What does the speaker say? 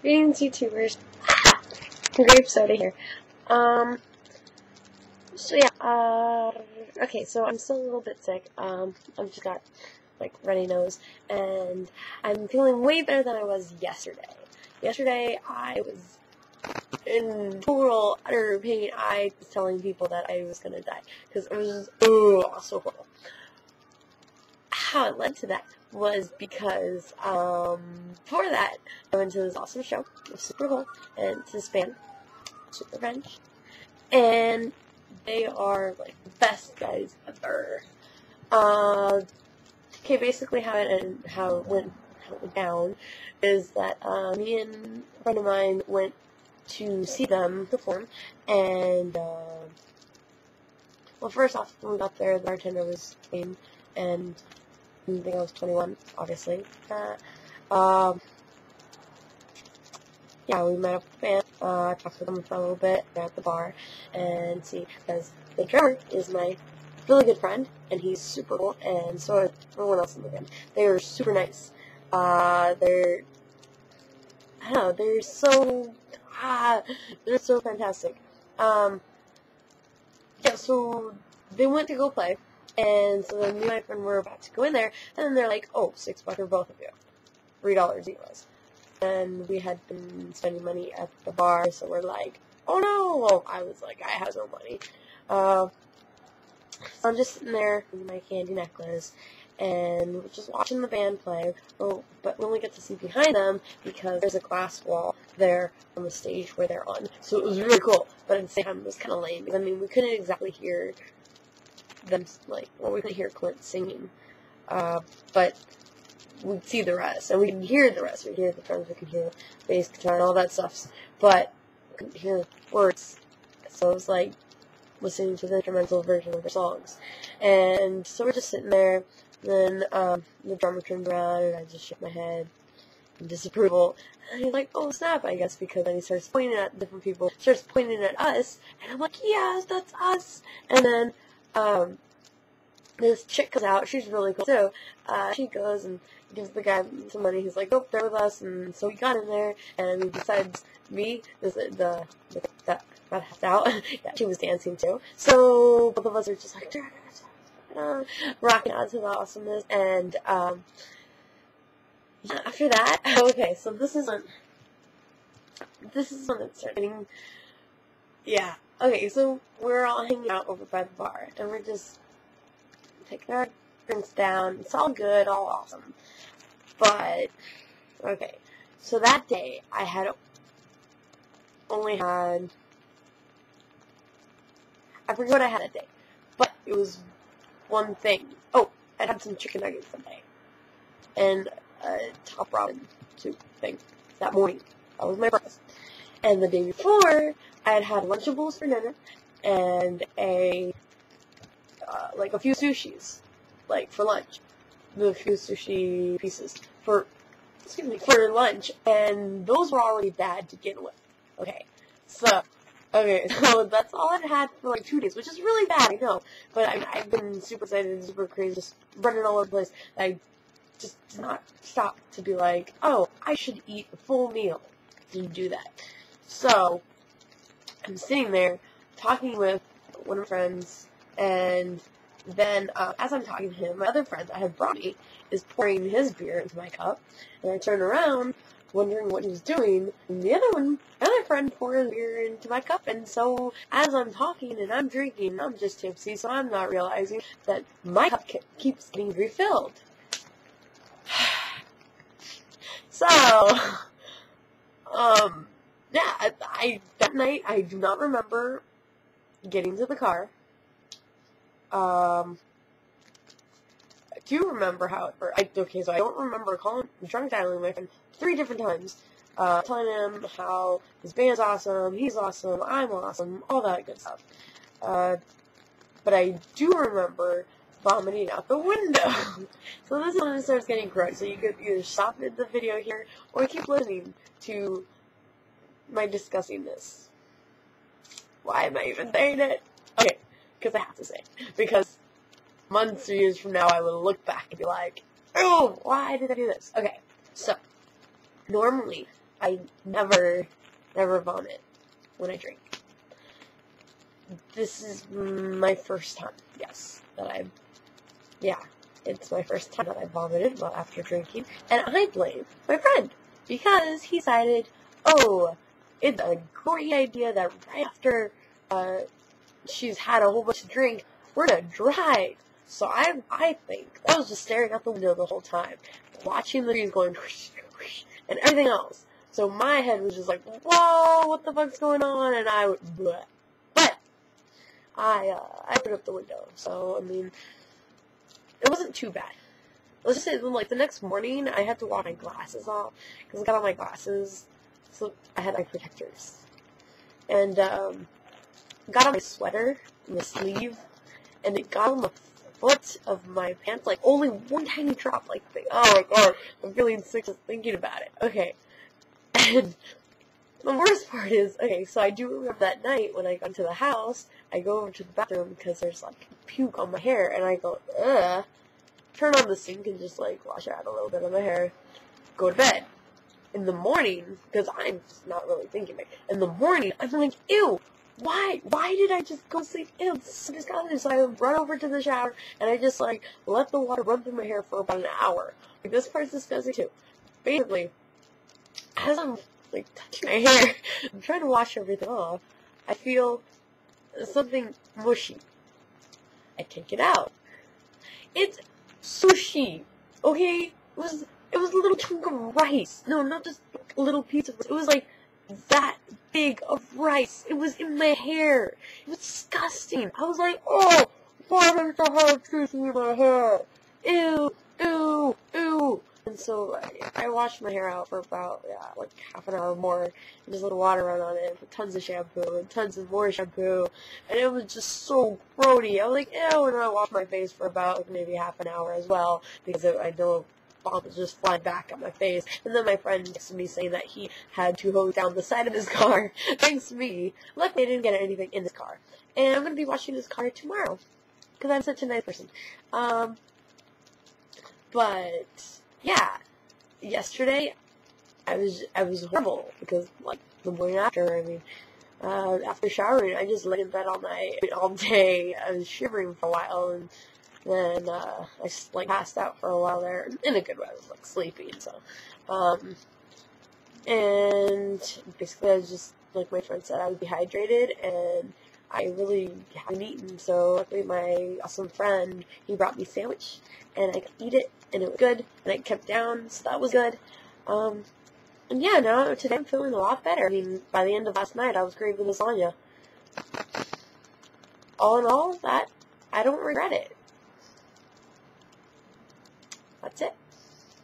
Greetings, YouTubers. Grapesoda here. So yeah, okay, so I'm still a little bit sick. I've just got, like, runny nose, and I'm feeling way better than I was yesterday. Yesterday, I was in total, utter pain. I was telling people that I was gonna die, because it was, so horrible. How it led to that was because, before that, I went to this awesome show. It was super cool, and it's this band, Super French, and they are, like, the best guys ever. Okay, basically how it went down is that, me and a friend of mine went to see them perform, and, well, first off, when we got there, the bartender was clean, and I think I was 21, obviously. Yeah, we met up with the band, talked to them for a little bit at the bar, and see, because the drummer is my really good friend, and he's super cool, and so is everyone else in the band. They were super nice. I don't know, they're so fantastic. Yeah, so they went to go play, and so then me and my friend were about to go in there, and then they're like, oh, $6 for both of you. $3 each was. And we had been spending money at the bar, so we're like, oh no! Well, I was like, I have no money. So I'm just sitting there with my candy necklace, and we're just watching the band play. Oh, but we only get to see behind them because there's a glass wall there on the stage where they're on. So it was really cool, but at the same time it was kind of lame. I mean, we couldn't exactly hear them, like, well, we couldn't hear Clint singing, but we'd see the rest, and we could hear the rest. We'd hear the drums, we could hear the bass guitar and all that stuff, but we couldn't hear the words. So it was like listening to the instrumental version of their songs. And so we're just sitting there, and then the drummer turned around, and I just shook my head in disapproval. And he's like, oh snap, I guess, because then he starts pointing at different people, starts pointing at us, and I'm like, yes, that's us. And then this chick comes out. She's really cool too. She goes and gives the guy some money. He's like, "Oh, they're with us," and so he got in there. And besides me, that helped out. Yeah, she was dancing too. So both of us are just like rocking out to the awesomeness. And after that, okay, so this is when it started getting. Yeah. Okay, so we're all hanging out over by the bar, and we're just taking our drinks down. It's all good, all awesome. But, okay, so that day, I had only had, I forget what I had that day, but it was one thing. Oh, I had some chicken nuggets that day, and a top ramen soup thing that morning. That was my breakfast. And the day before, I had Lunchables for dinner, and like a few sushis, like, for lunch. A few sushi pieces for lunch, and those were already bad to begin with. So that's all I've had for like 2 days, which is really bad, I know, but I've been super excited and super crazy, just running all over the place. I just did not stop to be like, oh, I should eat a full meal. Didn't do that. So I'm sitting there talking with one of my friends, and then, as I'm talking to him, my other friend that had brought me is pouring his beer into my cup, and I turn around, wondering what he was doing, and the other friend poured beer into my cup, and so, as I'm talking and I'm drinking, I'm just tipsy, so I'm not realizing that my cup keeps getting refilled. So, yeah, that night, I do not remember getting to the car. I do remember so I don't remember drunk dialing my friend 3 different times, telling him how his band's awesome, he's awesome, I'm awesome, all that good stuff. But I do remember vomiting out the window. So this is when it starts getting gross. So you could either stop the video here, or keep listening to my discussing this. Why am I even saying it? Okay. Because I have to say it. Because months or years from now, I will look back and be like, oh, why did I do this? Okay, so, normally, I never vomit when I drink. This is my first time, yes, it's my first time that I vomited while after drinking, and I blame my friend, because he decided, oh, it's a great idea that right after she's had a whole bunch to drink, we're gonna drive. So I think I was just staring out the window the whole time, watching the trees going whoosh, whoosh, and everything else. So my head was just like, whoa, what the fuck's going on? And I would, bleh. But I put up the window. So I mean, it wasn't too bad. Let's just say, like, the next morning, I had to wash my glasses off, because I got on my glasses, so I had eye protectors. And, got on my sweater, in the sleeve, and it got on the foot of my pants, like, only one tiny drop, like, oh my god, I'm feeling sick just thinking about it. Okay. And the worst part is, okay, so I do remember that night when I got into the house, I go over to the bathroom because there's, like, puke on my hair, and I go, ugh, turn on the sink and just, like, wash out a little bit of my hair, go to bed. In the morning, because I'm just not really thinking about it, in the morning, I'm like, ew, why did I just go sleep? Ew, this is so disgusting. So I run over to the shower, and I just, like, let the water run through my hair for about an hour. Like, this part's disgusting, too. Basically, as I'm, like, touching my hair, I'm trying to wash everything off, I feel something mushy. I take it out. It's sushi, okay? It was a little chunk of rice. No, not just a little piece of rice. It was like that big of rice. It was in my hair. It was disgusting. I was like, oh, why does the have sushi in my hair? Ew, ew, ew. And so I washed my hair out for about, like half an hour more, and just let the water run on it, and put tons of shampoo, and tons of more shampoo, and it was just so grody. I was like, ew, and I washed my face for about maybe half an hour as well, because I know bomb was just flying back at my face. And then my friend texted me saying that he had to hose down the side of his car, thanks to me. Luckily I didn't get anything in his car. And I'm going to be washing his car tomorrow, because I'm such a nice person. But yeah, yesterday I was horrible, because like the morning after, I mean, after showering, I just lay in bed all night, all day. I was shivering for a while, and then I just like passed out for a while there, in a good way. I was like sleepy, and so and basically I was just, like my friend said, I was dehydrated, and I really haven't eaten. So luckily my awesome friend, he brought me a sandwich, and I could eat it, and it was good, and I kept down, so that was good. And yeah, now today I'm feeling a lot better. I mean, by the end of last night, I was craving lasagna. All in all, I don't regret it. That's it.